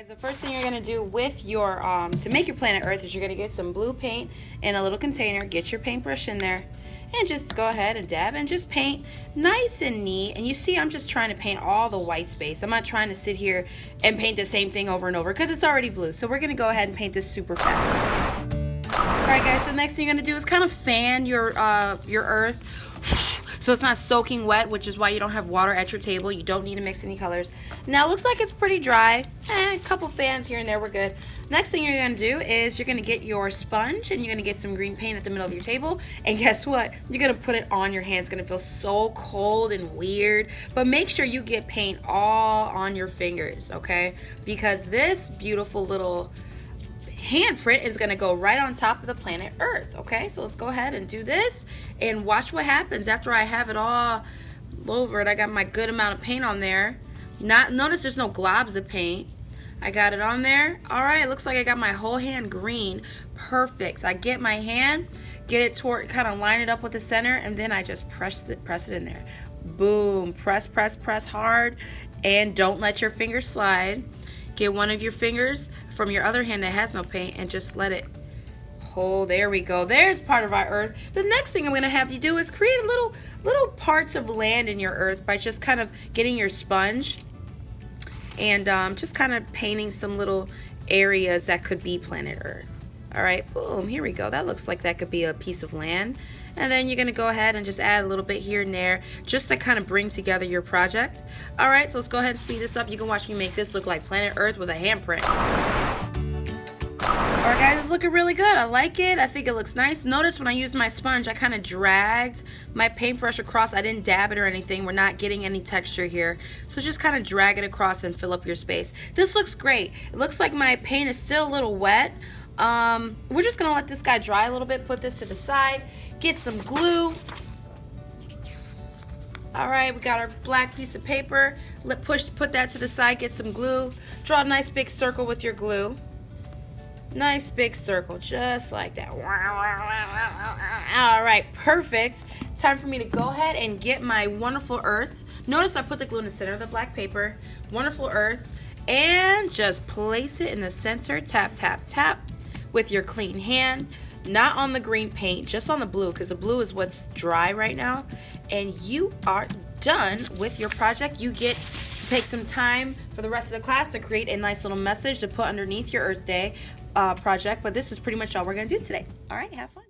Guys, the first thing you're going to do with your, to make your planet Earth is you're going to get some blue paint in a little container, get your paintbrush in there, and just go ahead and dab and just paint nice and neat. And you see I'm just trying to paint all the white space. I'm not trying to sit here and paint the same thing over and over because it's already blue. So we're going to go ahead and paint this super fast. Alright guys, so the next thing you're going to do is kind of fan your Earth so it's not soaking wet, which is why you don't have water at your table. You don't need to mix any colors. Now it looks like it's pretty dry. A couple fans here and there, we're good. Next thing you're going to do is you're going to get your sponge and you're going to get some green paint at the middle of your table. And guess what? You're going to put it on your hands. It's going to feel so cold and weird. But make sure you get paint all on your fingers, okay? Because this beautiful little handprint is going to go right on top of the planet Earth. Okay, so let's go ahead and do this and watch what happens after I have it all over it. I got my good amount of paint on there. Notice there's no globs of paint. I got it on there. All right, it looks like I got my whole hand green. Perfect. So I get my hand, get it toward, kind of line it up with the center, and then I just press it in there. Boom. Press hard, and don't let your fingers slide. Get one of your fingers from your other hand that has no paint and just let it hold. There we go. There's part of our Earth. The next thing I'm going to have you do is create little parts of land in your Earth by just kind of getting your sponge and just kind of painting some little areas that could be planet Earth. All right, boom, here we go. That looks like that could be a piece of land. And then you're going to go ahead and just add a little bit here and there just to kind of bring together your project. All right, so let's go ahead and speed this up. You can watch me make this look like planet Earth with a handprint. All right, guys, it's looking really good. I like it. I think it looks nice. Notice when I used my sponge, I kind of dragged my paintbrush across. I didn't dab it or anything. We're not getting any texture here. So just kind of drag it across and fill up your space. This looks great. It looks like my paint is still a little wet. We're just going to let this guy dry a little bit. Put this to the side. Get some glue. All right, we got our black piece of paper. Put that to the side. Get some glue. Draw a nice big circle with your glue. Nice big circle, just like that. All right, perfect. Time for me to go ahead and get my wonderful Earth. Notice I put the glue in the center of the black paper. Wonderful Earth. And just place it in the center. Tap, tap, tap with your clean hand. Not on the green paint, just on the blue, because the blue is what's dry right now. And you are done with your project. You get to take some time for the rest of the class to create a nice little message to put underneath your Earth Day project. But this is pretty much all we're going to do today. All right, have fun.